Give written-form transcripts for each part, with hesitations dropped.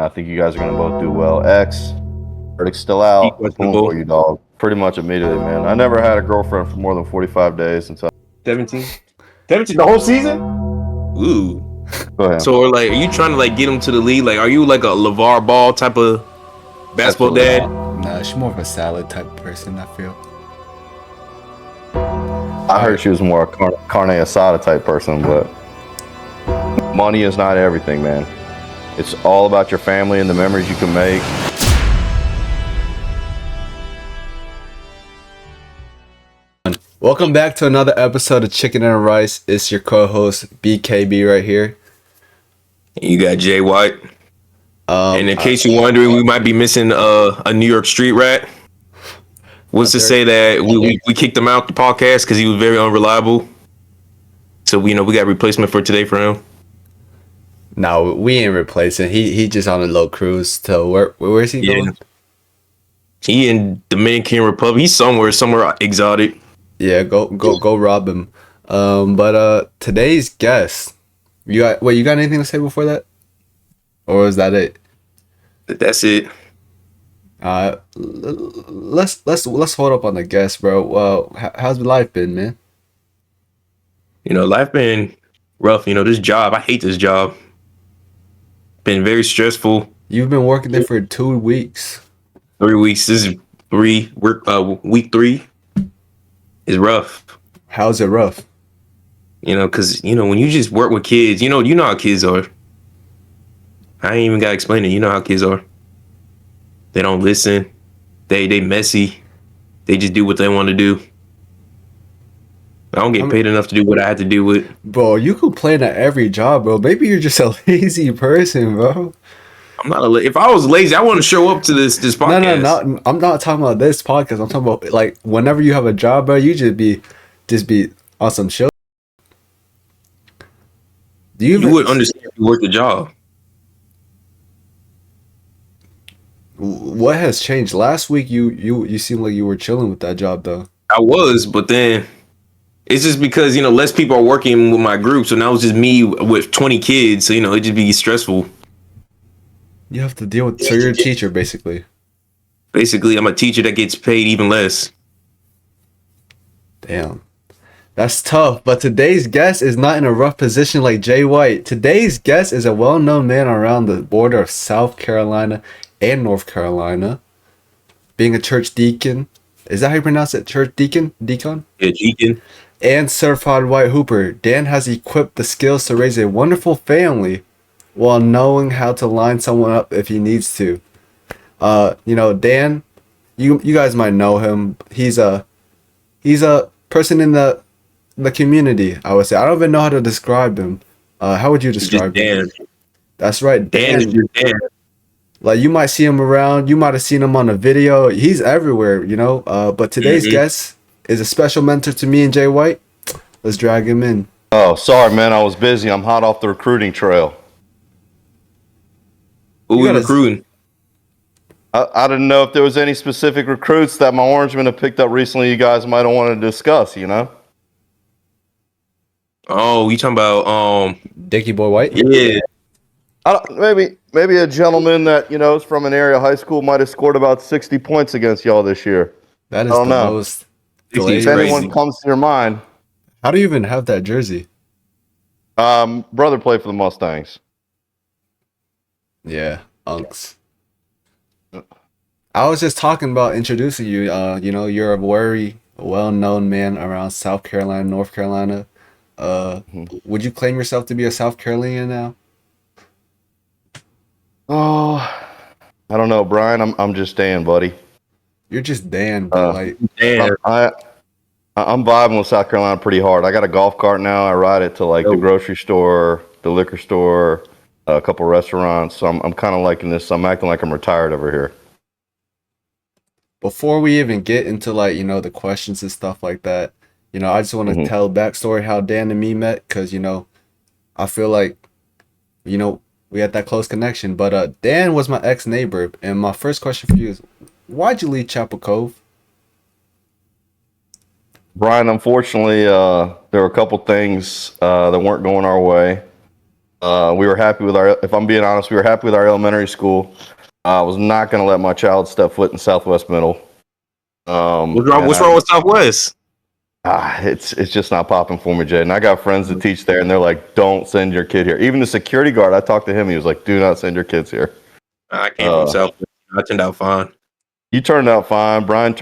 I think you guys are gonna both do well. X, verdict's still out. I'm pulling for you, dog. Pretty much immediately, man. I never had a girlfriend for more than 45 days until 17. 17 the whole season? Ooh. Go ahead. So, like, are you trying to like get him to the league? Like, are you like a LeVar Ball type of basketball Absolutely dad? Nah, she's more of a salad type of person, I feel. I heard she was more a carne asada type person, but money is not everything, man. It's all about your family and the memories you can make. Welcome back to another episode of Chicken and Rice. It's your co-host BKB right here. You got Jay White. And in case you're wondering, we might be missing a New York street rat. What's to say that we kicked him out the podcast because he was very unreliable. So we got replacement for today for him. No, we ain't replacing. He just on a low cruise. So where is he going? He in Dominican Republic. He's somewhere exotic. Yeah, go rob him. But today's guest, you got anything to say before that, or is that it? That's it. Let's hold up on the guest, bro. How's life been, man? Life been rough. This job, I hate this job. Been very stressful. You've been working there for 2 weeks. 3 weeks. This is week 3 is rough. How's it rough? Because when you just work with kids, you know how kids are. I ain't even gotta explain it. You know how kids are. They don't listen. They messy. They just do what they want to do. I don't get paid enough to do what I have to do with. Bro, you complain at every job, bro. Maybe you're just a lazy person, bro. I'm not if I was lazy, I want to show up to this podcast. No. I'm not talking about this podcast. I'm talking about like whenever you have a job, bro, you just be on some show. You would understand if you worked the job. What has changed? Last week you seemed like you were chilling with that job though. I was, but then it's just because less people are working with my group, so now it's just me with 20 kids. So it just be stressful. You have to deal with. So you're a teacher, basically. Basically, I'm a teacher that gets paid even less. Damn, that's tough. But today's guest is not in a rough position like Jay White. Today's guest is a well-known man around the border of South Carolina and North Carolina, being a church deacon. Is that how you pronounce it? Church deacon? Deacon? Yeah, deacon. And certified white hooper. Dan has equipped the skills to raise a wonderful family while knowing how to line someone up if he needs to. Dan, you guys might know him. He's a person in the community, I would say. I don't even know how to describe him. How would you describe him? Dan. That's right. Dan is your Dan. Like, you might see him around. You might have seen him on a video. He's everywhere, But today's guest is a special mentor to me and Jay White. Let's drag him in. Oh, sorry, man. I was busy. I'm hot off the recruiting trail. Who we recruiting? I didn't know if there was any specific recruits that my Orangemen have picked up recently you guys might have wanted to discuss, Oh, you talking about Dickie Boy White? Yeah. Maybe a gentleman that, is from an area high school might have scored about 60 points against y'all this year. That is most. If anyone comes to your mind. How do you even have that jersey? Brother played for the Mustangs. Yeah, Unks. I was just talking about introducing you. You're a very well-known man around South Carolina, North Carolina. Would you claim yourself to be a South Carolinian now? Oh, I don't know, Brian. I'm just Dan, buddy. You're just Dan, but Dan. I'm vibing with South Carolina pretty hard. I got a golf cart now. I ride it to the grocery store, the liquor store, a couple restaurants. So I'm kind of liking this. I'm acting like I'm retired over here. Before we even get into the questions and stuff like that, I just want to tell a backstory how Dan and me met, because I feel like we had that close connection. But Dan was my ex-neighbor, and my first question for you is, why'd you leave Chapel Cove? Brian, unfortunately, there were a couple things that weren't going our way. We were happy with our. If I'm being honest, we were happy with our elementary school. I was not going to let my child step foot in Southwest Middle. What's wrong with Southwest? It's just not popping for me, Jay. And I got friends that teach there, and they're like, "Don't send your kid here." Even the security guard, I talked to him. He was like, "Do not send your kids here." I came from Southwest. I turned out fine. You turned out fine. Brian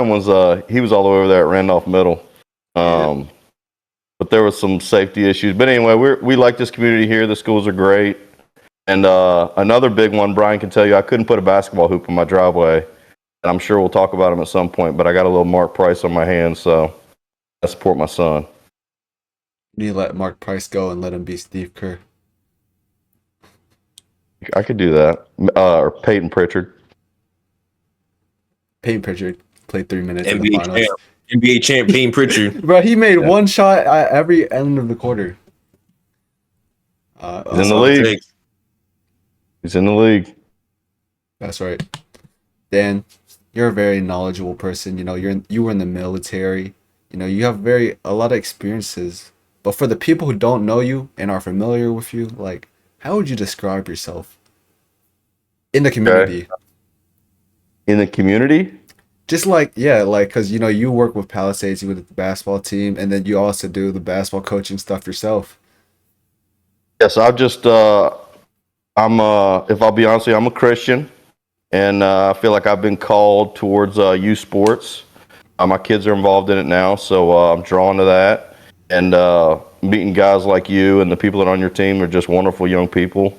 was he was all the way over there at Randolph Middle. But there was some safety issues. But anyway, we like this community here. The schools are great. And another big one, Brian can tell you, I couldn't put a basketball hoop in my driveway. And I'm sure we'll talk about him at some point, but I got a little Mark Price on my hands, so I support my son. You need to let Mark Price go and let him be Steve Kerr. I could do that. Or Peyton Pritchard. Peyton Pritchard played 3 minutes in the NBA finals. champ. NBA champ Peyton Pritchard. Bro, he made one shot at every end of the quarter. He's in the league. He's in the league. That's right. Dan, you're a very knowledgeable person. You know, you were in the military. You know, you have a lot of experiences. But for the people who don't know you and are familiar with you, like, how would you describe yourself in the community? Okay. In the community? Just because, you know, you work with Palisades with the basketball team, and then you also do the basketball coaching stuff yourself. Yes, if I'll be honest with you, I'm a Christian, and I feel like I've been called towards youth sports. My kids are involved in it now, so I'm drawn to that. And meeting guys like you and the people that are on your team are just wonderful young people.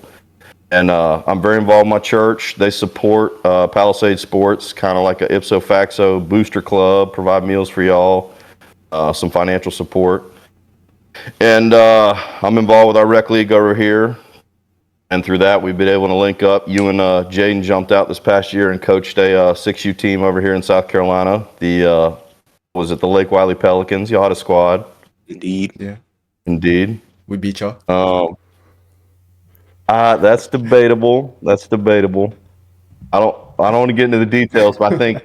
And I'm very involved in my church. They support Palisades Sports, kind of like a ipso facto booster club, provide meals for y'all, some financial support. And I'm involved with our rec league over here. And through that, we've been able to link up. You and Jaden jumped out this past year and coached a 6U team over here in South Carolina. The Lake Wylie Pelicans? Y'all had a squad. Indeed. Yeah. Indeed. We beat y'all. That's debatable. I don't want to get into the details, but I think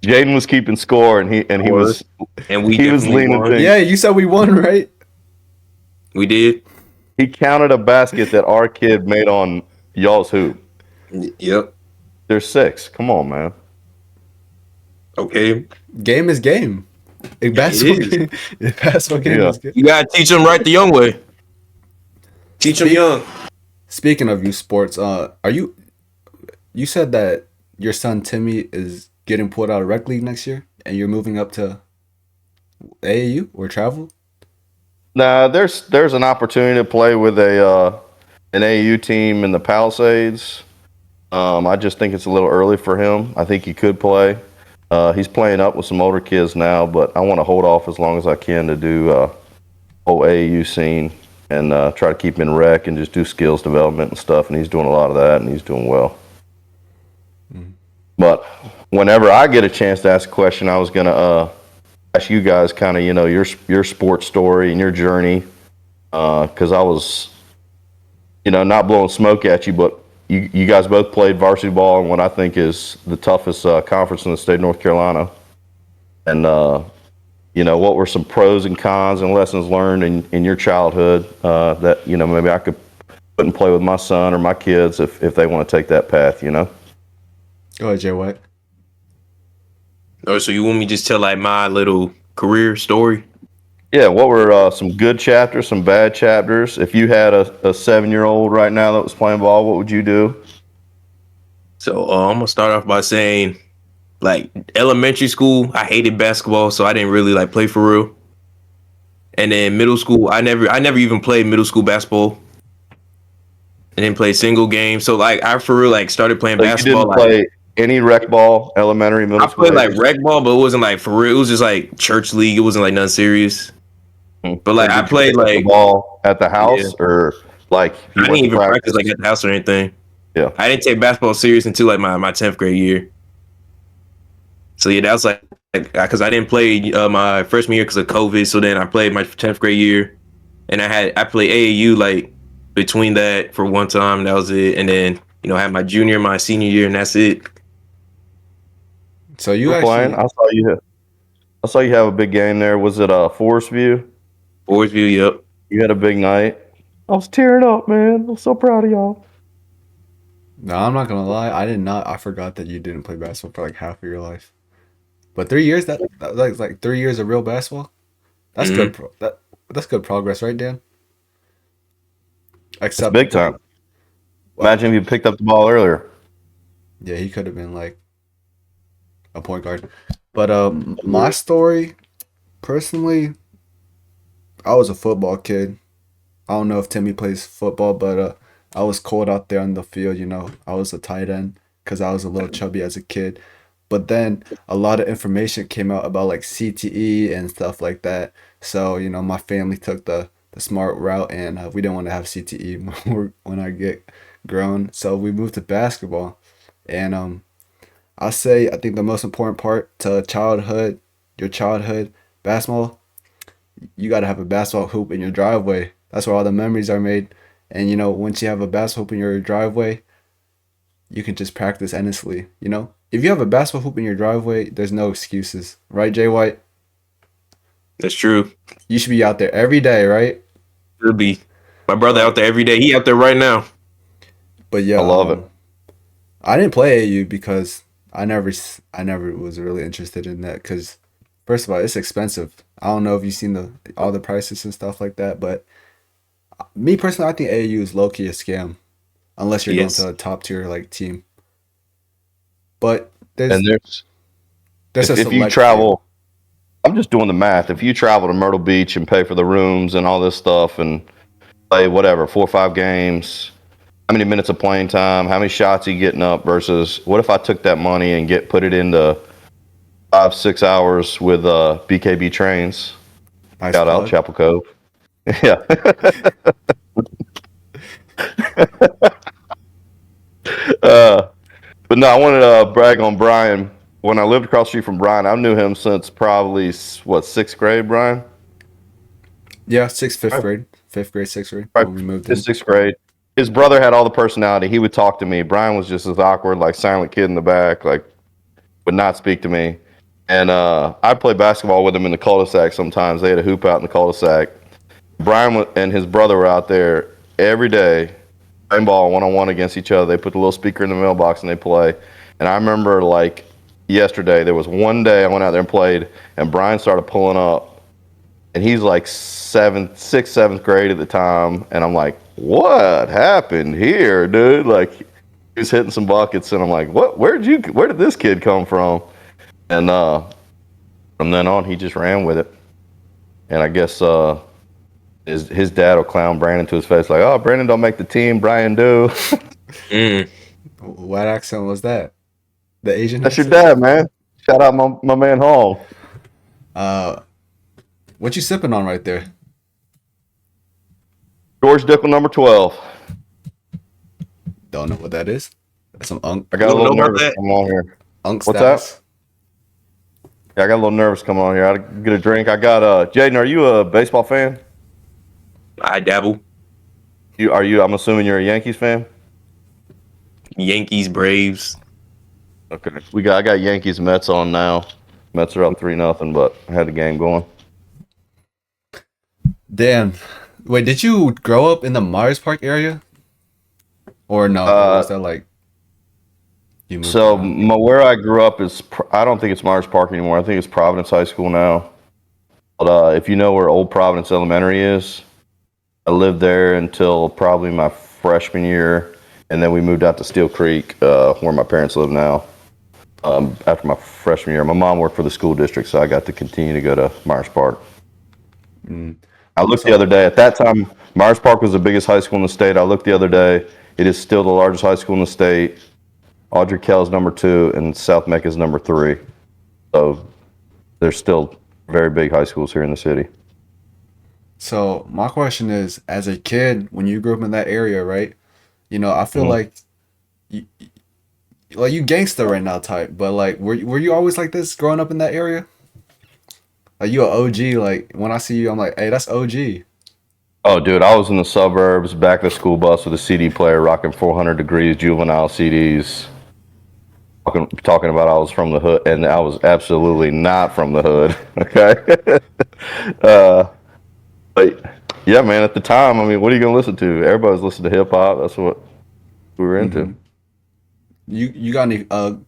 Jaden was keeping score, and he was leaning won. things. Yeah, you said we won, right? We did. He counted a basket that our kid made on y'all's hoop. Yep. There's 6. Come on, man. Okay. Game is game. Basketball game is game. You gotta teach them right the young way. Teach them young. Speaking of youth sports, you said that your son Timmy is getting pulled out of rec league next year, and you're moving up to AAU or travel? Nah, there's an opportunity to play with an AAU team in the Palisades. I just think it's a little early for him. I think he could play. He's playing up with some older kids now, but I want to hold off as long as I can to do whole AAU scene and try to keep him in rec and just do skills development and stuff. And he's doing a lot of that, and he's doing well. Mm-hmm. But whenever I get a chance to ask a question, I was going to ask you guys kind of, you know, your sports story and your journey, because I was, you know, not blowing smoke at you, but you guys both played varsity ball in what I think is the toughest conference in the state of North Carolina. And, you know, what were some pros and cons and lessons learned in your childhood that, you know, maybe I could put and play with my son or my kids if they want to take that path, you know? Go ahead, Jay White. Oh, so you want me to just tell like my little career story? Yeah, what were some good chapters, some bad chapters? If you had a 7-year-old right now that was playing ball, what would you do? So I'm gonna start off by saying, like, elementary school, I hated basketball, so I didn't really like play for real. And then middle school, I never even played middle school basketball. And then played single game. So like I for real like started playing basketball. You didn't play any rec ball, elementary, middle school? I played like rec ball, but it wasn't like for real. It was just like church league. It wasn't like nothing serious. But like I played like ball at the house, or like I didn't even practice like at the house or anything. Yeah, I didn't take basketball serious until like my 10th grade year. So yeah, that was like because I didn't play my freshman year because of COVID. So then I played my 10th grade year, and I played AAU like between that for one time. That was it, and then I had my junior, my senior year, and that's it. So you actually playing? I saw you have a big game there. Was it Forest View? Forest View, yep. You had a big night. I was tearing up, man. I'm so proud of y'all. No, I'm not gonna lie. I did not. I forgot that you didn't play basketball for like half of your life. But 3 years, that like 3 years of real basketball. That's Mhm. good. That's good progress, right, Dan? It's big Acceptable. time. Wow. Imagine if you picked up the ball earlier. Yeah, he could have been like a point guard. But my story, personally, I was a football kid. I don't know if Timmy plays football, but I was cold out there on the field. I was a tight end because I was a little chubby as a kid. But then a lot of information came out about like CTE and stuff like that. So my family took the smart route, and we didn't want to have CTE when I get grown. So we moved to basketball, and I think the most important part to your childhood basketball, you got to have a basketball hoop in your driveway. That's where all the memories are made. And once you have a basketball hoop in your driveway, you can just practice endlessly. If you have a basketball hoop in your driveway, there's no excuses, right, Jay White? That's true. You should be out there every day, right? Should be. My brother out But there every day. He out there right now. but yeah, I love it. I didn't play AU because I never was really interested in that because first of all, it's expensive. I don't know if you've seen all the prices and stuff like that, but me personally, I think AU is low key a scam unless you're going Yes. to a top tier like team. But And there's a if you select few. travel, I'm just doing the math. If you travel to Myrtle Beach and pay for the rooms and all this stuff and play whatever 4 or 5 games, how many minutes of playing time, how many shots are you getting up versus what if I took that money and put it into 5 6 hours with BKB trains? Nice Shout out plug. Chapel Cove. Yeah. But no, I wanted to brag on Brian. When I lived across the street from Brian, I knew him since probably what, 6th grade, Brian? Yeah, fifth grade, sixth grade Right. when we moved His in. 6th grade. His brother had all the personality. He would talk to me. Brian was just as awkward, like silent kid in the back, like would not speak to me. And I'd play basketball with him in the cul-de-sac sometimes. They had a hoop out in the cul-de-sac. Brian and his brother were out there every day, playing ball one-on-one against each other. They put the little speaker in the mailbox and they play. And I remember like yesterday, there was one day I went out there and played, and Brian started pulling up, and he's like sixth, 7th grade at the time, and I'm like, what happened here, dude? Like he was hitting some buckets, and I'm like, where did this kid come from? And from then on, he just ran with it. And I guess his dad will clown Brandon to his face, like, oh, Brandon don't make the team, Brian do. Mm. What accent was that? The Asian That's your accent? dad, man. Shout out my man Hall. What you sipping on right there? George Dickel, number 12. Don't know what that is. That's some I got a You don't little know about nervous that? coming on here. unk What's status. Yeah, I got a little nervous coming on here. I gotta get a drink. I got Jaden, are you a baseball fan? I dabble. I'm assuming you're a Yankees fan? Yankees, Braves. Okay. I got Yankees Mets on now. Mets are up 3-0, but I had the game going. Dan, wait, did you grow up in the Myers Park area? Or no? Or was that like you moved So around? where I grew up I don't think it's Myers Park anymore. I think it's Providence High School now. But if you know where Old Providence Elementary is, I lived there until probably my freshman year, and then we moved out to Steel Creek, where my parents live now. After my freshman year, my mom worked for the school district, so I got to continue to go to Myers Park. I looked the other day. At that time, Myers Park was the biggest high school in the state. I looked the other day. It is still the largest high school in the state. Audrey Kell's number 2, and South Mecca's number 3. So there's still very big high schools here in the city. So my question is, as a kid, when you grew up in that area, right? I feel Mhm. like you gangster right now type, but like were you always like this growing up in that area? Like you a OG, like when I see you, I'm like, hey, that's OG. Oh, dude, I was in the suburbs, back of the school bus with a CD player, rocking 400 Degrees juvenile CDs. Talking about I was from the hood, and I was absolutely not from the hood. Okay, but Yeah, man. At the time, I mean, what are you gonna listen to? Everybody's listening to hip hop. That's what we were into. Mhm. You got any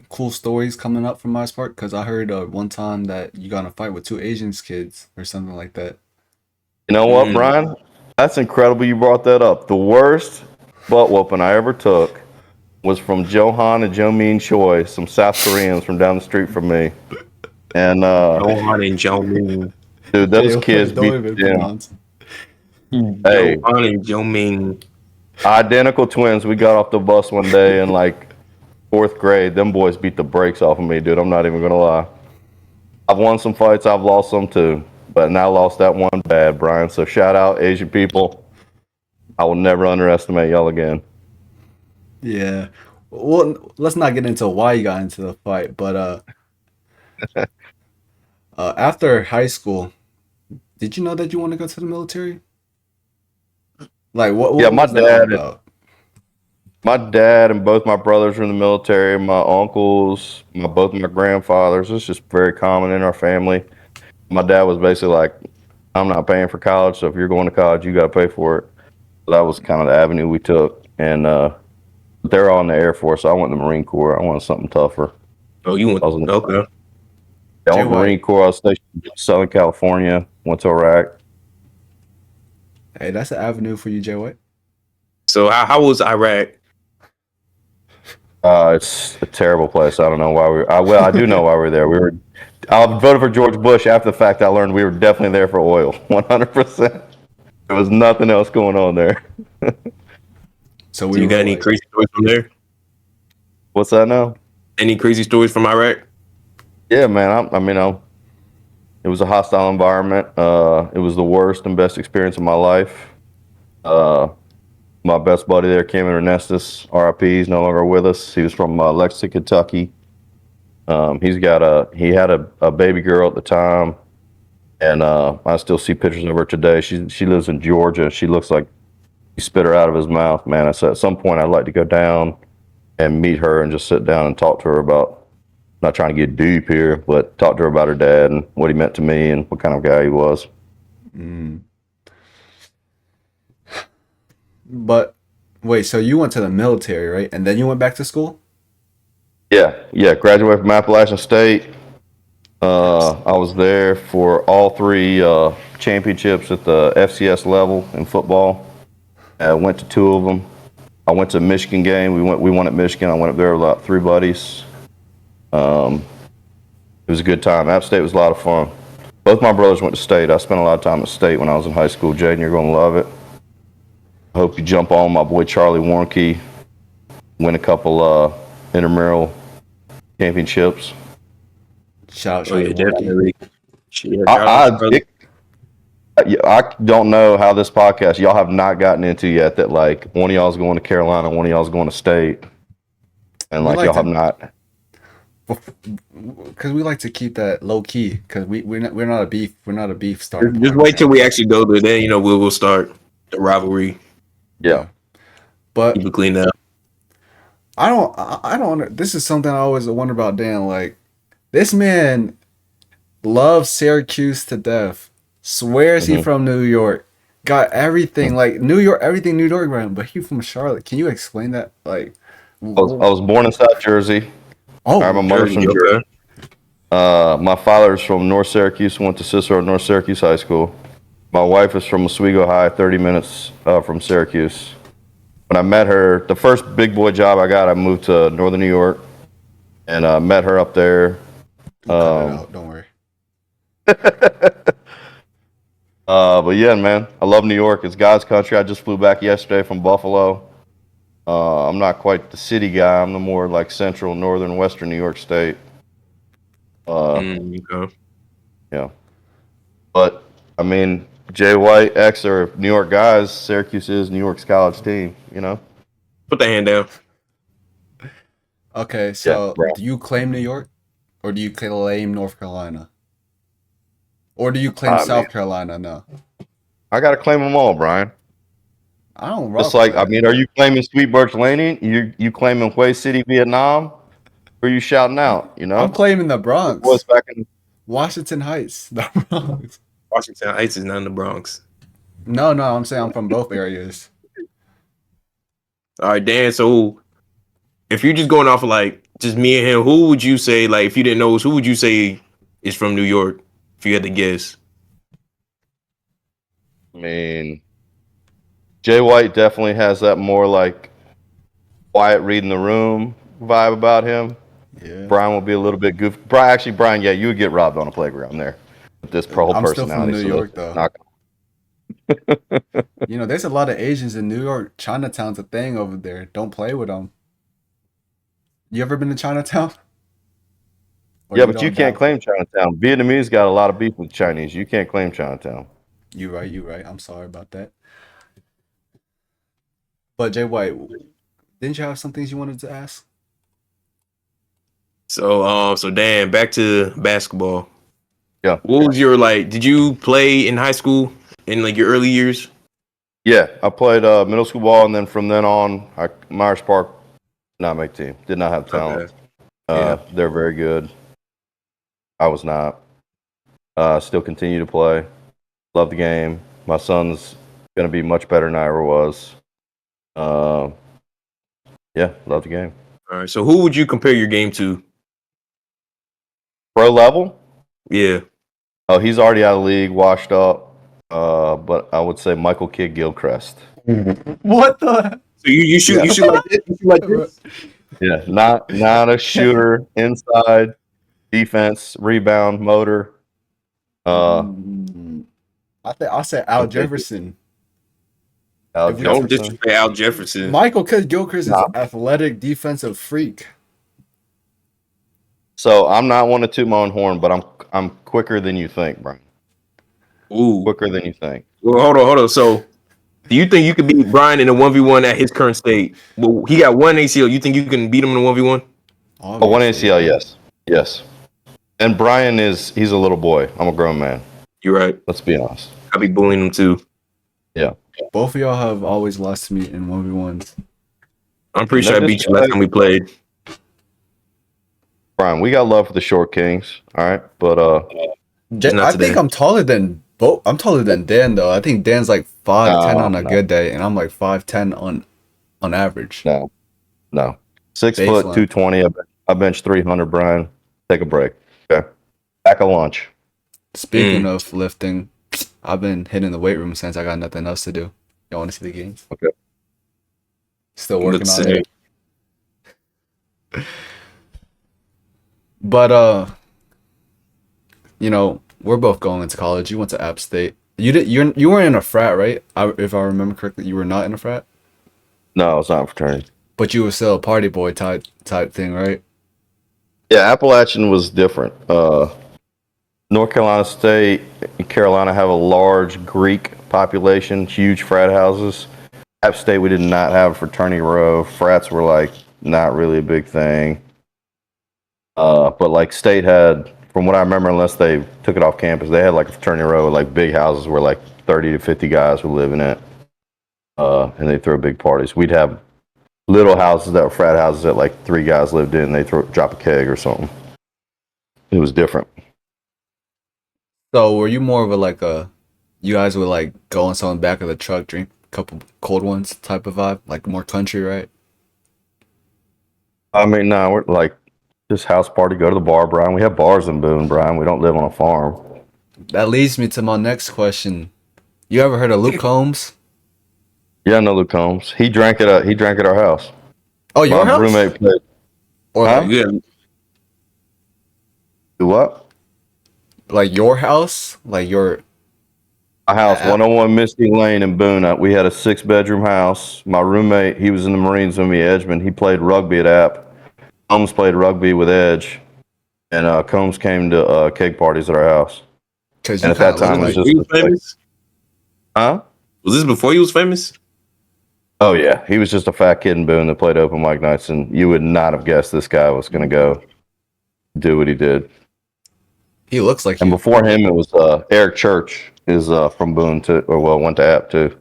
cool stories coming up from my part? Because I heard one time that you got in a fight with two Asian kids or something like that. You know what, Mm. Brian? That's incredible you brought that up. The worst butt whooping I ever took was from Johan and Jo Min Choi, some South Koreans from down the street from me. And Johan and Joe Ming. dude, those kids Don't beat even the gym. pronounce. Hey, Johan and Joe Ming. identical twins. We got off the bus one day in like fourth grade. Them boys beat the brakes off of me, dude. I'm not even gonna lie. I've won some fights. I've lost some too, but now lost that one bad, Brian. So shout out Asian people. I will never underestimate y'all again. Yeah. Well, let's not get into why you got into the fight, but after high school, did you know that you want to go to the military? Like, Yeah, what was that all about? my dad and both my brothers were in the military. My uncles, both my grandfathers. It's just very common in our family. My dad was basically like, "I'm not paying for college, so if you're going to college, you got to pay for it." So that was kind of the avenue we took, and they're all in the Air Force. So I went in the Marine Corps. I wanted something tougher. Oh, you went. I was in the, Okay. I Jay went in the Marine White. Corps. I was stationed in Southern California. Went to Iraq. Hey, that's an avenue for you, Jay White. So how was Iraq? It's a terrible place. I don't know why we. Well, I do know why we were there. We were. I voted for George Bush after the fact. I learned we were definitely there for oil. 100%. There was nothing else going on there. So So we you were got any like, crazy stories from there? What's that now? Any crazy stories from Iraq? Yeah, man. It was a hostile environment. It was the worst and best experience of my life. Uh, my best buddy there, Cameron Ernestus, RIP, he's no longer with us. He was from Lexington, Kentucky. He had a baby girl at the time, and I still see pictures of her today. She lives in Georgia. She looks like he spit her out of his mouth, man. I said at some point I'd like to go down and meet her and just sit down and talk to her about, not trying to get deep here, but talk to her about her dad and what he meant to me and what kind of guy he was. mm. But wait, so you went to the military, right? And then you went back to school? Yeah. Graduated from Appalachian State. I was there for all three championships at the FCS level in football. I went to two of them. I went to a Michigan game. We won at Michigan. I went up there with about three buddies. It was a good time. App State was a lot of fun. Both my brothers went to State. I spent a lot of time at State when I was in high school. Jaden, you're going to love it. I hope you jump on my boy Charlie Warnke. Win a couple intramural championships. Shout out, Oh yeah, Charlie Warren. definitely. Yeah, shout out to brother. I don't know how this podcast y'all have not gotten into yet that like one of y'all's going to Carolina, one of y'all's going to State, and We like like y'all to- have not. Because we like to keep that low key. Because we're not a beef starter. Just wait till we actually go there. Then we'll start the rivalry. Yeah. But Keep it clean up. I don't. This is something I always wonder about Dan. Like, this man loves Syracuse to death. Swears he from New York. Got everything like New York, everything New York around. But he from Charlotte. Can you explain that? Like, I was born in South Jersey. oh, My mother's from Jersey. My father's from North Syracuse. Went to Cicero North Syracuse High School. My wife is from Oswego High, 30 minutes from Syracuse. When I met her, the first big boy job I got, I moved to Northern New York, and met her up there. cut it out. Don't worry. But yeah, man, I love New York. It's God's country. I just flew back yesterday from Buffalo. I'm not quite the city guy. I'm the more like central, northern, western New York State. Okay. Yeah. But, I mean, Jay White, X are New York guys. Syracuse is New York's college team, you know? Put the hand down. Okay, so Yeah, bro. do you claim New York, or do you claim North Carolina, or do you claim South Man. Carolina? No, I got to claim them all, Brian. I don't. Rock Just like, with I that. mean, are you claiming Sweet Birch Lane? You claiming Hue City, Vietnam? Or are you shouting out, you know? I'm claiming the Boys Bronx, back in Washington Heights, the Bronx. Washington Heights is not in the Bronx. No, I'm saying I'm from both areas. All right, Dan. So if you're just going off of like just me and him, who would you say like if you didn't know us, who would you say is from New York? If you had to guess. I mean, Jay White definitely has that more like quiet reading the room vibe about him. Yeah. Brian will be a little bit goofy. Brian, yeah, you would get robbed on a playground there with this whole I'm still from personality. New So York, that's though. not. You know, there's a lot of Asians in New York. Chinatown's a thing over there. Don't play with them. You ever been to Chinatown? Or Yeah, you but you don't can't doubt? claim Chinatown. Vietnamese got a lot of beef with Chinese. You can't claim Chinatown. You right. I'm sorry about that. But Jay White, didn't you have some things you wanted to ask? So Dan, back to basketball. Yeah. What was your like? Did you play in high school in like your early years? Yeah, I played middle school ball, and then from then on, Myers Park, not make team. Did not have talent. Yeah. They're very good. I was not. Still continue to play. Love the game. My son's going to be much better than I ever was. Yeah, love the game. All right. So who would you compare your game to? Pro level? Yeah. Oh, he's already out of the league, washed up. But I would say Michael Kidd Gilchrist. What the? So you shoot Yeah. you shoot like this? You shoot like this? Yeah, not a shooter. Inside, defense, rebound, motor. I said Al Jefferson. Al If we- Don't Jefferson. disrespect Al Jefferson. Michael Kidd Gilchrist is Nah. an athletic defensive freak. So I'm not one to toot my own horn, but I'm quicker than you think, Brian. Ooh. Quicker than you think. Well, hold on. So do you think you could beat Brian in a 1v1 at his current state? Well, he got one ACL. You think you can beat him in a 1v1? Oh, one ACL, yes. And Brian he's a little boy. I'm a grown man. You're right. Let's be honest. I'll be bullying him too. Yeah. Both of y'all have always lost to me in 1v1s. I'm pretty sure I beat you last time we played. Brian, we got love for the short kings, all right? But Not I today. think I'm taller than both. I'm taller than Dan though. I think Dan's like 5'10" on a No. good day, and I'm like 5'10" on average. no. 6 Baseline. foot 220. I bench 300, Brian. Take a break. Okay. Back of lunch. Speaking of lifting, I've been hitting the weight room since I got nothing else to do. Y'all want to see the games? Okay. Still working Let's on see. it. But you know, we're both going into college. You went to App State. You weren't in a frat, right? If I remember correctly, you were not in a frat, No, it's not fraternity. but you were still a party boy type thing, right? Yeah, Appalachian was different. North Carolina State and Carolina have a large Greek population, huge frat houses. App State, we did not have a fraternity row. Frats were like not really a big thing. But like State had, from what I remember, unless they took it off campus, they had like a fraternity row with like big houses where like 30 to 50 guys would live in it. And they throw big parties. We'd have little houses that were frat houses that like 3 guys lived in. They drop a keg or something. It was different. So were you more of you guys would like go on someone's back of the truck, drink a couple cold ones type of vibe, like more country, right? I mean, no, we're like just house party, go to the bar, Brian. We have bars in Boone, Brian. We don't live on a farm. That leads me to my next question. You ever heard of Luke Combs? Yeah, I know Luke Combs. He drank at our house. Oh, your My house? roommate played. Or Huh? Yeah. Do what? like your house? Like your A house, 101 Misty Lane in Boone. We had a 6-bedroom house. My roommate, he was in the Marines with me, Edgemond. He played rugby at App. Combs played rugby with Edge. And Combs came to keg parties at our house. because And you at that kind of time, look it was like He just was famous? huh? Was this before he was famous? Oh, yeah. He was just a fat kid in Boone that played open mic nights, and you would not have guessed this guy was going to go do what he did. he looks like And you. before him, it was Eric Church is from Boone, too, went to App, too.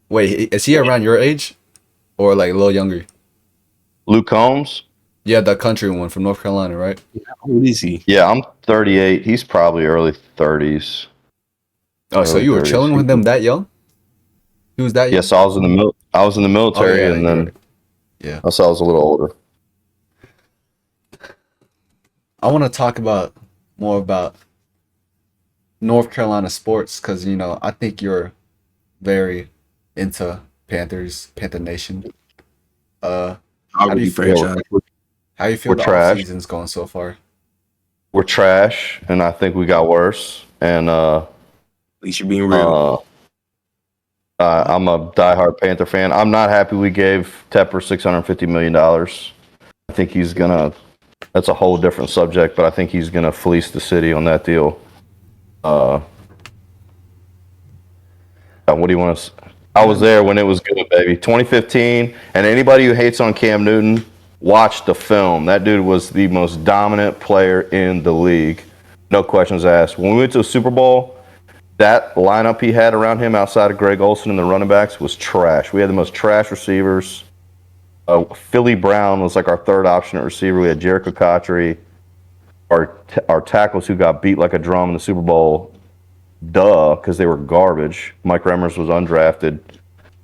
Wait, is he around your age, or like a little younger? Luke Combs? Yeah, that country one from North Carolina, right? How old is he? Yeah, I'm 38. He's probably early 30s. Oh, so early you were 30s. chilling with him that young? He was that young? Yes, I was in the military, Oh, yeah, and you're then right. Yeah. I was a little older. I want to talk more about North Carolina sports because, I think you're very into Panther Nation. How do Already you Yeah, franchise. how you feel we're the off trash. season's going so far? We're trash, and I think we got worse. And At least you're being real. I'm a diehard Panther fan. I'm not happy we gave Tepper $650 million. I think he's gonna. That's a whole different subject, but I think he's gonna fleece the city on that deal. What do you want to? I was there when it was good, baby. 2015, and anybody who hates on Cam Newton, watch the film. That dude was the most dominant player in the league. No questions asked. When we went to a Super Bowl, that lineup he had around him outside of Greg Olsen and the running backs was trash. We had the most trash receivers. Philly Brown was like our third option at receiver. We had Jericho Cotchery. Our tackles who got beat like a drum in the Super Bowl, because they were garbage. Mike Remmers was undrafted.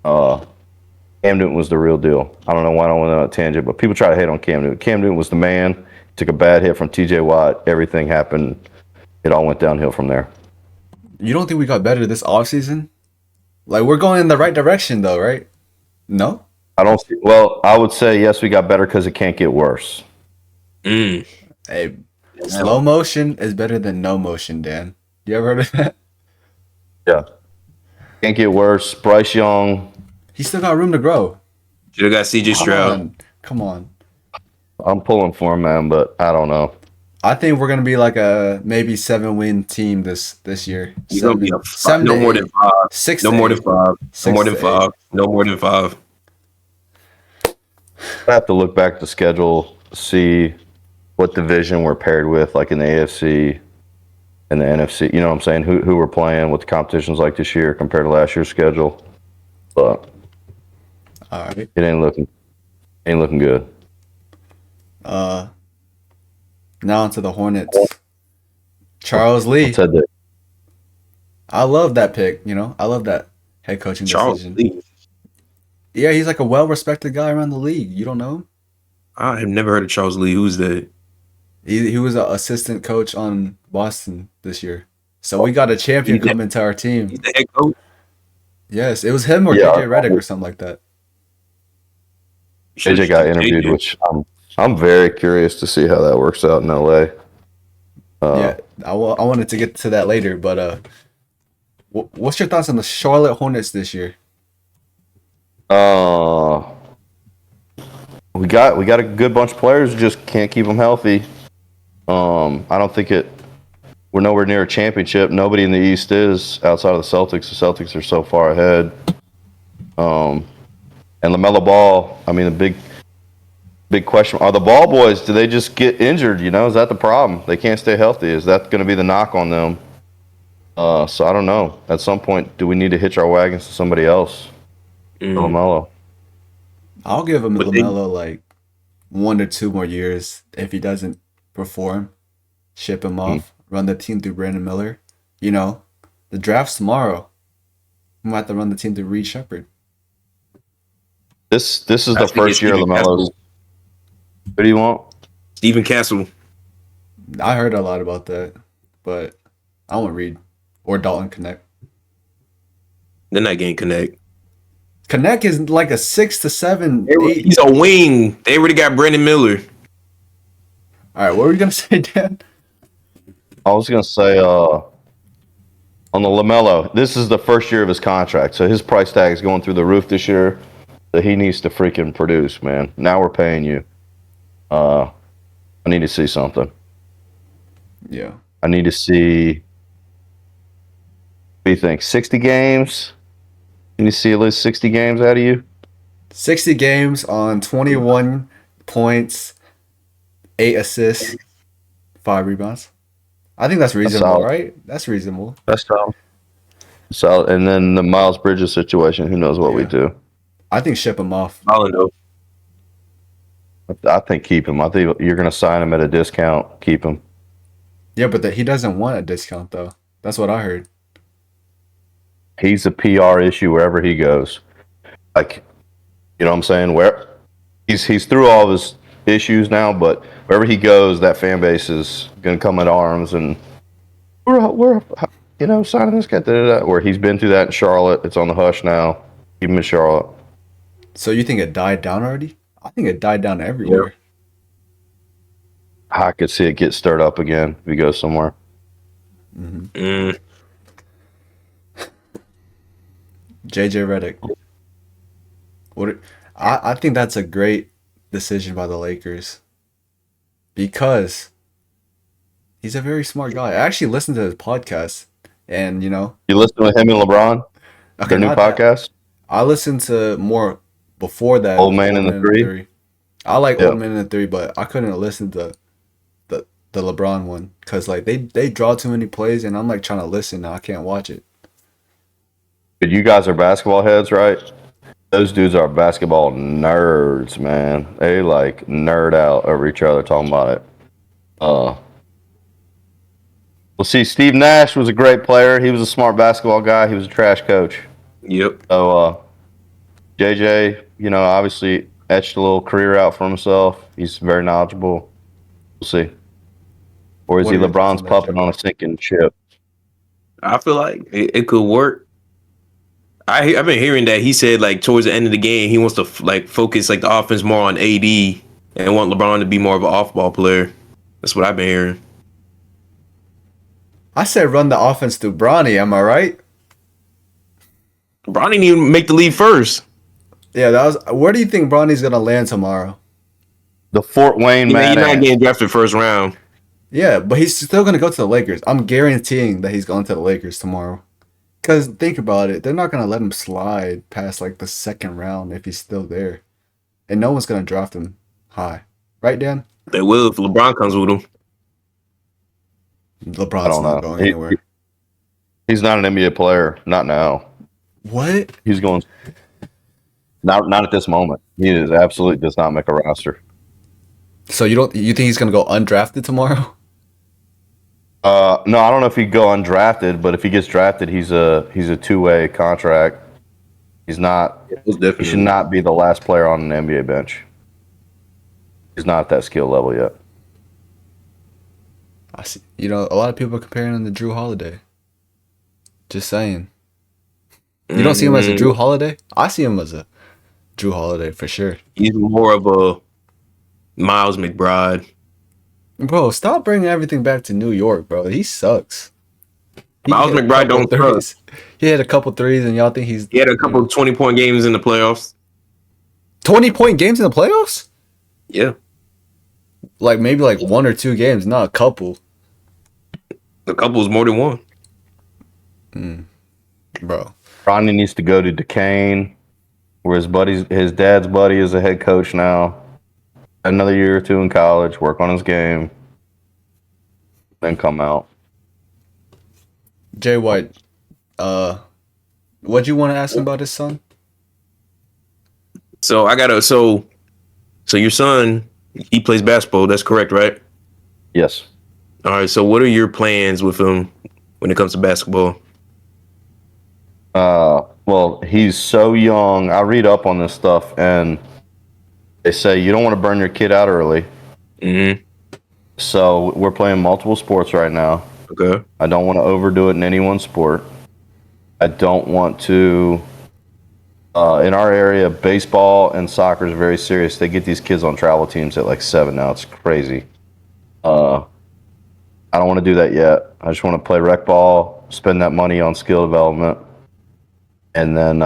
Cam Newton was the real deal. I don't know why I don't went on a tangent, but people try to hate on Cam Newton. Cam Newton was the man. Took a bad hit from T.J. Watt. Everything happened. It all went downhill from there. You don't think we got better this off season? Like, we're going in the right direction, though, right? No? I don't see. Well, I would say yes, we got better because it can't get worse. Hey, slow motion is better than no motion, Dan. You ever heard of that? Yeah, can't get worse. Bryce Young. He still got room to grow. Should have got CJ Stroud. Come on. I'm pulling for him, man, but I don't know. I think we're gonna be like a maybe 7-win team this year. He's gonna be No more than 5. 6. No more than 5. No more than 6 to 5. No more than 5. I have to look back at the schedule, see what division we're paired with, like in the AFC and the NFC. You know what I'm saying? Who we're playing, what the competition's like this year compared to last year's schedule. But All right. it ain't looking good. Now onto the Hornets. Charles Lee. Said that. I love that pick. I love that head coaching Charles decision. Lee. Yeah, he's like a well-respected guy around the league. You don't know him? I have never heard of Charles Lee. Who's that? He was an assistant coach on Boston this year. So we got a champion coming to our team. He's the head coach. Yes, it was him or Yeah. JJ Redick or something like that. AJ got interviewed, which I'm very curious to see how that works out in LA. Yeah, I wanted to get to that later, but what's your thoughts on the Charlotte Hornets this year? We got a good bunch of players, just can't keep them healthy. I don't think we're nowhere near a championship. Nobody in the East is outside of the Celtics. The Celtics are so far ahead. And LaMelo Ball, I mean, the big question, are the ball boys, do they just get injured? Is that the problem? They can't stay healthy. Is that going to be the knock on them? So I don't know. At some point, do we need to hitch our wagons to somebody else? LaMelo. I'll give him LaMelo like 1 or 2 more years. If he doesn't perform, ship him off, run the team through Brandon Miller. The draft's tomorrow. We might have to run the team through Reed Shepherd. This is the first year of LaMelo's. What do you want? Stephen Castle. I heard a lot about that, but I want Reed or Dalton Connect. They're not getting Connect. Connect is like a 6 to 7, 8. He's a wing. They already got Brandon Miller. All right, what were you gonna say, Dan? I was gonna say on the LaMelo, this is the first year of his contract, so his price tag is going through the roof this year. So he needs to freaking produce, man. Now we're paying you. I need to see something. Yeah. I need to see. What do you think? 60 games? You need to see at least 60 games out of you? 60 games on 21 points, 8 assists, 5 rebounds. I think that's reasonable, solid. right? That's reasonable. That's solid. Solid. And then the Miles Bridges situation, who knows what we do. I think ship him off. I think keep him. I think you're going to sign him at a discount. Keep him. Yeah, but he doesn't want a discount, though. That's what I heard. he's a PR issue wherever he goes. Like, you know what I'm saying? Where he's through all of his issues now, but wherever he goes, that fan base is gonna come in arms and we're signing this guy. Where he's been through that in Charlotte, it's on the hush now. Even in Charlotte. So you think it died down already? I think it died down everywhere. I could see it get stirred up again if he goes somewhere. JJ Redick. I think that's a great decision by the Lakers because he's a very smart guy. I actually listened to his podcast, and You listen to him and LeBron, their new not that. podcast, I listened to more before that. Old Man in the Three. I like Yeah. Old Man in the Three, but I couldn't listen to the LeBron one because like they draw too many plays, and I'm like trying to listen now. I can't watch it. But you guys are basketball heads, right? Those dudes are basketball nerds, man. They like nerd out over each other talking about it. Well, see, Steve Nash was a great player. He was a smart basketball guy. He was a trash coach. Yep. So, JJ, obviously etched a little career out for himself. He's very knowledgeable. We'll see. Or is What he are your thoughts LeBron's on that, puppet Joe? on a sinking ship? I feel like it could work. I've been hearing that he said like towards the end of the game he wants to focus like the offense more on AD and want LeBron to be more of an off-ball player. That's what I've been hearing. I said run the offense through Bronny. Am I right? LeBron didn't even make the lead first. Yeah, that was. Where do you think Bronny's gonna land tomorrow? The Fort Wayne He's Mad not Ants. getting drafted first round. Yeah, but he's still gonna go to the Lakers. I'm guaranteeing that he's going to the Lakers tomorrow. Cause think about it, they're not gonna let him slide past like the second round if he's still there, and no one's gonna draft him high, right, Dan? They will if LeBron comes with him. LeBron's I don't not know. going anywhere. He's not an NBA player. Not now. What? He's going. Not at this moment. He is absolutely does not make a roster. So you think he's gonna go undrafted tomorrow? No, I don't know if he'd go undrafted, but if he gets drafted, he's a two-way contract. He's not. He should not be the last player on an NBA bench. He's not at that skill level yet. I see. A lot of people are comparing him to Drew Holiday. Just saying. You don't see him as a Drew Holiday? I see him as a Drew Holiday for sure. He's more of a Miles McBride. Bro, stop bringing everything back to New York, bro. He sucks. Miles hit a McBride couple don't threes. He had a couple threes, and y'all think he's He had a couple of 20-point games in the playoffs. 20-point games in the playoffs? Yeah. Like maybe like one or two games, not a couple. A couple is more than one. Bro. Ronnie needs to go to Duquesne, where his dad's buddy is a head coach now. Another year or two in college, work on his game, then come out. Jay White, what'd you want to ask him about his son? So so your son, he plays basketball, that's correct, right? Yes. All right, so what are your plans with him when it comes to basketball? Well, he's so young. I read up on this stuff, and they say you don't want to burn your kid out early. Mm-hmm. So we're playing multiple sports right now. Okay. I don't want to overdo it in any one sport. I don't want to. In our area, baseball and soccer is very serious. They get these kids on travel teams at like 7 now. It's crazy. I don't want to do that yet. I just want to play rec ball, spend that money on skill development, and then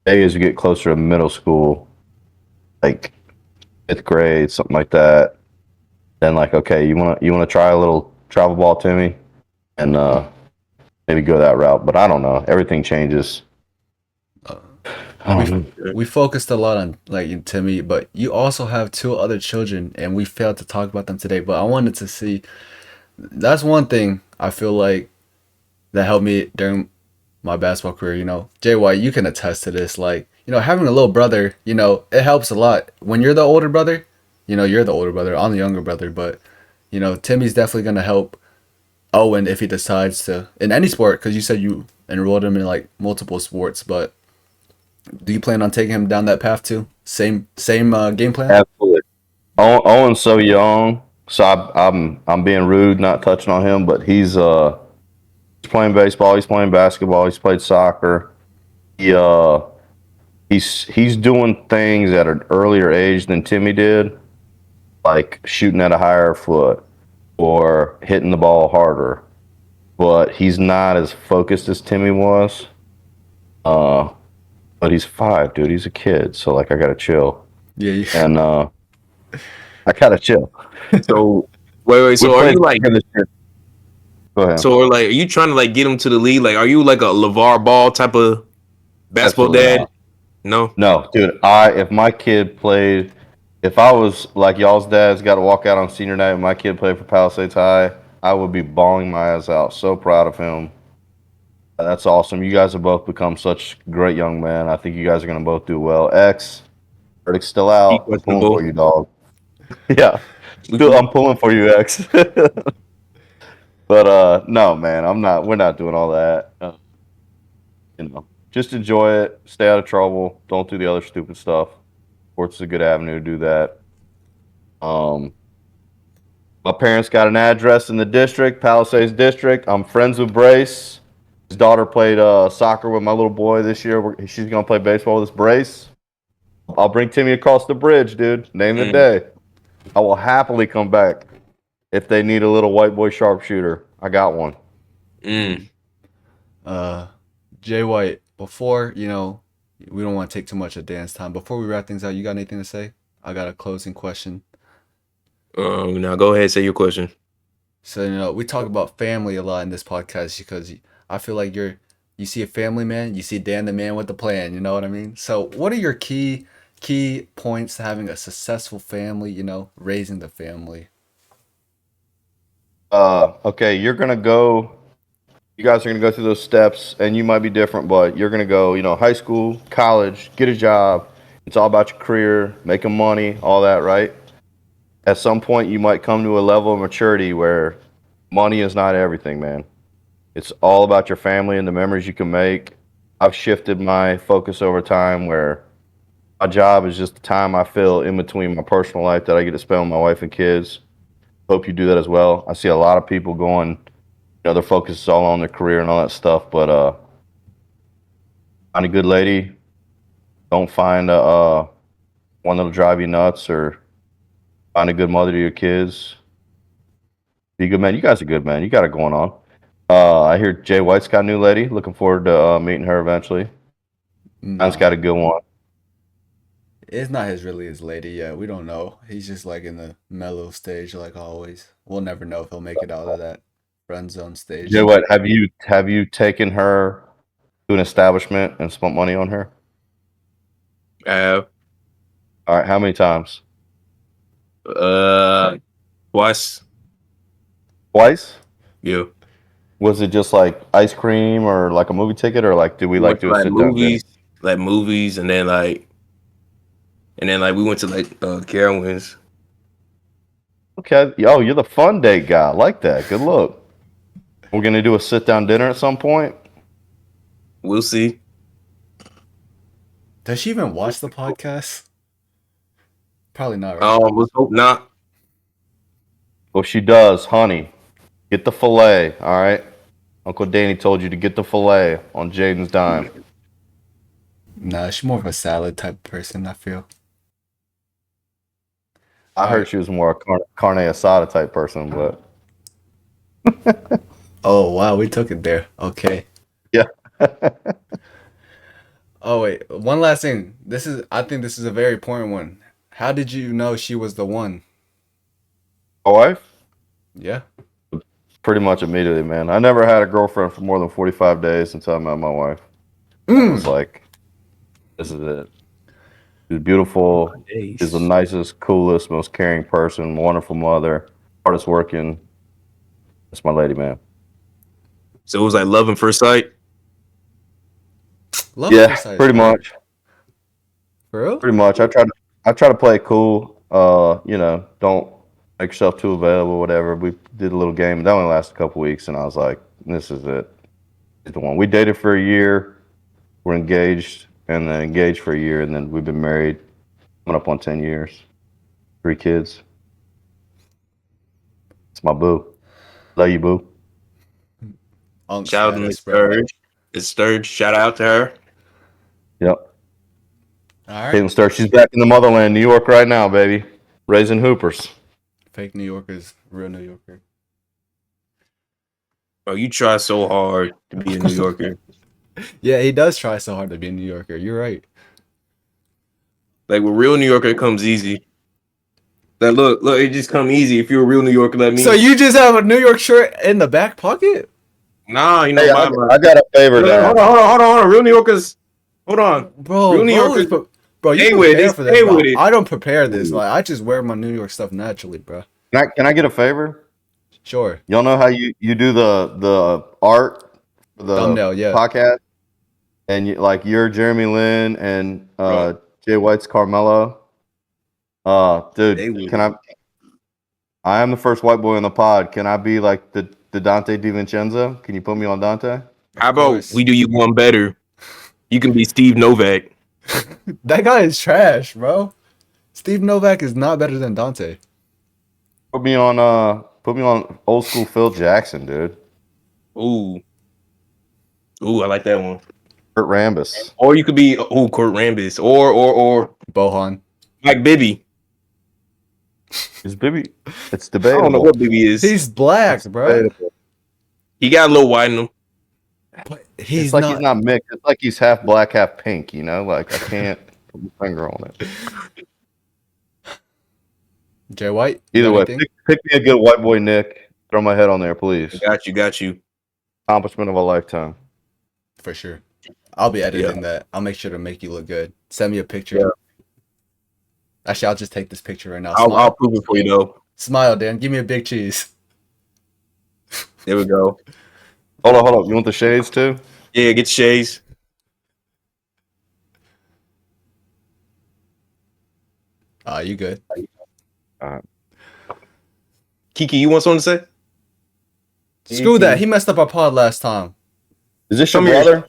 maybe as we get closer to middle school, like 5th grade, something like that, then like, okay, you want to try a little travel ball, Timmy, and maybe go that route. But I don't know. Everything changes. We focused a lot on like Timmy, but you also have 2 other children, and we failed to talk about them today. But I wanted to see. That's one thing I feel like that helped me during my basketball career. Jay White, you can attest to this. Like, having a little brother, it helps a lot. When you're the older brother, you're the older brother. I'm the younger brother, but Timmy's definitely gonna help Owen if he decides to in any sport. Because you said you enrolled him in like multiple sports. But do you plan on taking him down that path too? Same game plan. Absolutely. Owen's so young, so I'm being rude, not touching on him, but he's playing baseball, he's playing basketball, he's played soccer. He's doing things at an earlier age than Timmy did, like shooting at a higher foot or hitting the ball harder. But he's not as focused as Timmy was. But he's 5, dude. He's a kid, so like I gotta chill, Yeah. and I gotta chill. So wait. So We are played you like soccer this year. Go ahead. so or like are you trying to like get him to the league? Like are you like a LeVar Ball type of basketball Absolutely dad? not. No. No, dude. If my kid played, if I was like y'all's dads, got to walk out on senior night, and my kid played for Palisades High, I would be bawling my eyes out. So proud of him. That's awesome. You guys have both become such great young men. I think you guys are gonna both do well. X, verdict's still He out. I'm pulling questionable. for you, dog. Yeah, We still, can- I'm pulling for you, X. But no, man, I'm not. We're not doing all that. Just enjoy it. Stay out of trouble. Don't do the other stupid stuff. Sports is a good avenue to do that. Um, my parents got an address in the district, Palisades District. I'm friends with Brace. His daughter played soccer with my little boy this year. She's gonna play baseball with this Brace. I'll bring Timmy across the bridge, dude. Name the day. I will happily come back if they need a little white boy sharpshooter. I got one. Mm. Jay White. Before we don't want to take too much of Dan's time. Before we wrap things out, you got anything to say? I got a closing question. Now go ahead, say your question. So we talk about family a lot in this podcast because I feel like you see a family man, you see Dan the man with the plan. You know what I mean? So what are your key points to having a successful family? Raising the family. Okay, you guys are gonna go through those steps, and you might be different, but you're gonna go, high school, college, get a job. It's all about your career, making money, all that, right? At some point, you might come to a level of maturity where money is not everything, man. It's all about your family and the memories you can make. I've shifted my focus over time where my job is just the time I feel in between my personal life that I get to spend with my wife and kids. Hope you do that as well. I see a lot of people going, their focus is all on their career and all that stuff, but find a good lady. Don't find one that'll drive you nuts, or find a good mother to your kids. Be a good man. You guys are good, man. You got it going on. I hear Jay White's got a new lady. Looking forward to meeting her eventually. Mine's got a good one. It's not his lady yet. We don't know. He's just like in the mellow stage, like always. We'll never know if he'll make it out of that friend zone stage. Jay White, have you taken her to an establishment and spent money on her? All right, how many times? Twice. Twice? Yeah. Was it just like ice cream or like a movie ticket, or like did we like do a sit down dinner? Like movies, and then we went to like Carowinds. Okay. Oh, you're the fun date guy. I like that. Good look. We're gonna do a sit down dinner at some point. We'll see. Does she even watch the podcast? Probably not, right? Let's hope not. Well, she does, honey. Get the filet, all right? Uncle Danny told you to get the filet on Jaden's dime. Nah, she's more of a salad type of person, I feel. I heard she was more a carne asada type person, but Oh, wow, we took it there. Okay. yeah. Oh, wait. One last thing. I think this is a very important one. How did you know she was the one? My wife? Yeah. Pretty much immediately, man. I never had a girlfriend for more than 45 days until I met my wife. I was like, this is it. She's beautiful. She's the nicest, coolest, most caring person, wonderful mother, hardest working. That's my lady, man. So it was like love at first sight. Love Yeah, at first sight, pretty right? much. For real? Pretty much. I try to play it cool. Don't make yourself too available, whatever. We did a little game. That only lasted a couple weeks, and I was like, this is it. She's the one. We dated for a year. We're engaged, and then engaged for a year, and then we've been married. Coming up on 10 years. 3 kids. It's my boo. Love you, boo. Unk Shout out to status, Miss bro. Sturge. Miss Sturge, shout out to her. Yep. All right. Caitlin Sturge, she's back in the motherland, New York right now, baby. Raising hoopers. Fake New Yorkers, real New Yorker. Bro, you try so hard to be a New Yorker. Yeah, he does try so hard to be a New Yorker. You're right. Like with real New Yorker, it comes easy. That look, it just come easy. If you're a real New Yorker, like me. So you just have a New York shirt in the back pocket? Nah, you know Hey, my. I got a favor Hold to on, ask. hold on. Real New Yorkers, hold on. Bro, Real New Yorkers, bro, you stay with prepare it, for stay this, bro. with it. I don't prepare this. Like, I just wear my New York stuff naturally, bro. Can I get a favor? Sure. Y'all know how you do the art for the Thumbnail, yeah. podcast? And you're Jeremy Lin and Bro. Jay White's Carmelo. Stay Dude, with can I am the first white boy on the pod. Can I be like the Dante DiVincenzo? Can you put me on Dante? How about course. we do you one better? You can be Steve Novak. That guy is trash, bro. Steve Novak is not better than Dante. Put me on old school Phil Jackson, dude. Ooh, I like that one. Kurt Rambis. Or you could be Kurt Rambis, or Bohan. Mike Bibby. Is Bibby? It's I debatable. don't know what Bibby is. He's black, bro. Debatable. He got a little white in him. But It's he's like not. he's not mixed. It's like he's half black, half pink. You know, like I can't put my finger on it. Jay White? Either way, anything? pick me a good white boy, Nick. Throw my head on there, please. Got you. Accomplishment of a lifetime. For sure. I'll be editing that. I'll make sure to make you look good. Send me a picture. Yeah. Actually, I'll just take this picture right now. I'll prove it for you though. Smile, Dan. Give me a big cheese. There we go. Hold on. You want the shades too? Yeah, get shades. You good. Kiki, you want something to say? Screw that. He messed up our pod last time. Is this your Come here. brother?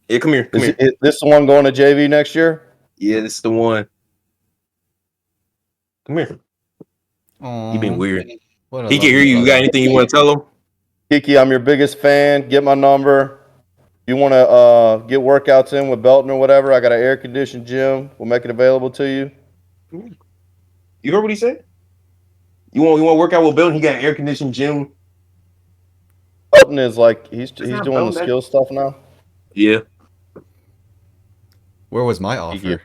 Yeah, come here. Is this the one going to JV next year? Yeah, this is the one. Come here. He been weird. What a He can hear lovely you. You got brother. anything you want to tell him? Kiki, I'm your biggest fan. Get my number. You want to get workouts in with Belton or whatever? I got an air conditioned gym. We'll make it available to you. You heard what he said? You want to work out with Bill? He got an air conditioned gym. Belton is like he's It's not doing Belton, the skill stuff now. Yeah. Where was my offer? Kiki,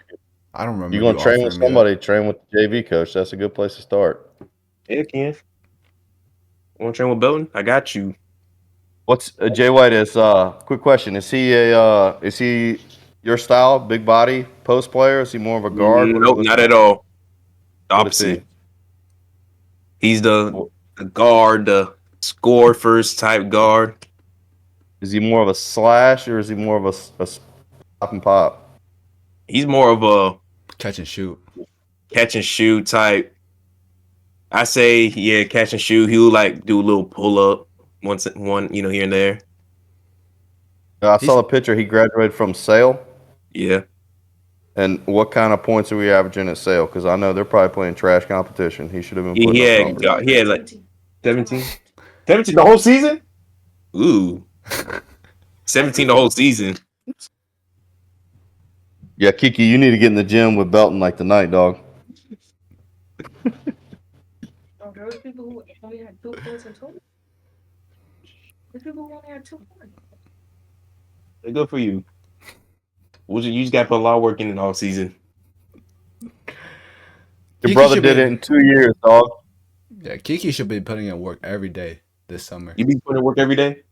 I don't remember. you're gonna you train with offering me somebody. Train with the JV coach. That's a good place to start. Yeah, Ken. Want to train with Belton? I got you. What's Jay White is quick question. Is he your style, big body, post player? Is he more of a guard? What Nope, is- not at all. The what is he? opposite. He's the guard, the score first type guard. Is he more of a slash or is he more of a stop and pop? He's more of a Catch and shoot. catch and shoot type. I say, yeah, catch and shoot. He'll like do a little pull up one, here and there. I saw the picture. He graduated from Sale. Yeah. And what kind of points are we averaging at Sale? Because I know they're probably playing trash competition. He should have been putting He up had, numbers. he had like 17. 17 the whole season? Ooh. 17 the whole season. Yeah, Kiki, you need to get in the gym with Belton like tonight, dog. Oh, there was people who only had 2 points in total. There's people who only had 2 points. They're good for you. You just got to put a lot of work in all season. Your Kiki brother should did be- it in 2 years, dog. Yeah, Kiki should be putting in work every day this summer. You be putting in work every day?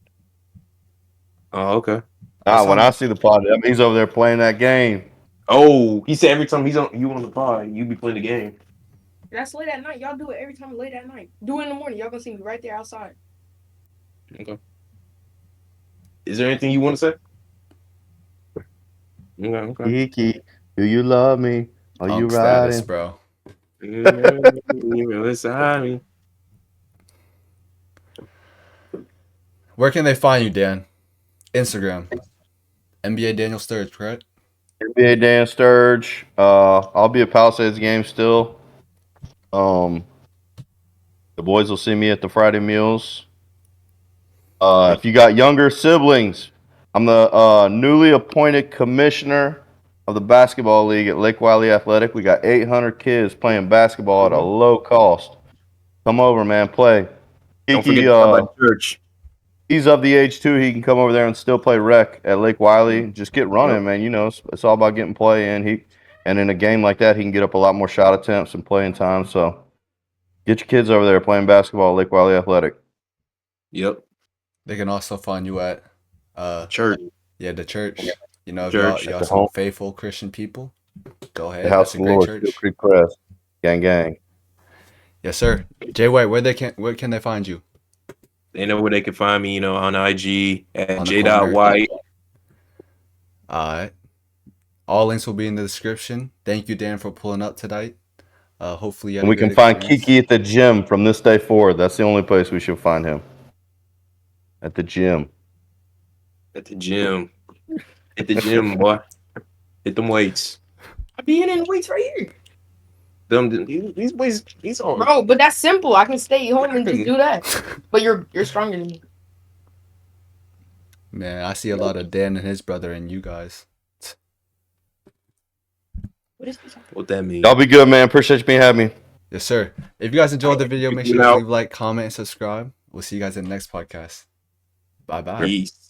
Oh, okay. When I see the pod, I mean, he's over there playing that game. Oh, he said every time you on the pod, you be playing the game. That's late at night. Y'all do it every time late at night. Do it in the morning. Y'all gonna see me right there outside. Okay. Is there anything you want to say? Okay. Kiki, do you love me? Are you Unk status, riding? bro. Listen, Where can they find you, Dan? Instagram. NBA Daniel Sturge, correct? NBA Dan Sturge. I'll be at Palisades game still. The boys will see me at the Friday meals. If you got younger siblings, I'm the newly appointed commissioner of the basketball league at Lake Wylie Athletic. We got 800 kids playing basketball at a low cost. Come over, man, play. Don't forget Kiki, to stop by church. he's of the age too. He can come over there and still play rec at Lake Wylie. Just get running, man. You know, it's all about getting play in. And in a game like that, he can get up a lot more shot attempts and playing time. So get your kids over there playing basketball at Lake Wylie Athletic. Yep. They can also find you at Church. yeah, the church. You know, if Church. y'all The some home. faithful Christian people, go ahead. The House That's a of the great Lord, church. Steel Creek Press, gang, gang. Yes, sir. Jay White, where can they find you? They know where they can find me, on IG at On the j.white. Alright. All links will be in the description. Thank you, Dan, for pulling up tonight. Hopefully you had And a we good can find experience. Kiki at the gym from this day forward. That's the only place we should find him. At the gym. At the gym. At the gym, boy. Hit them weights. I be in the weights right here. These weights, these are. Bro, but that's simple. I can stay home and just do that. But you're stronger than me. Man, I see a lot of Dan and his brother in you guys. What is this? What that mean? Y'all be good, man. Appreciate you being having me. Yes, sir. If you guys enjoyed the video, make sure You to know. leave a like, comment, and subscribe. We'll see you guys in the next podcast. Bye-bye. Peace.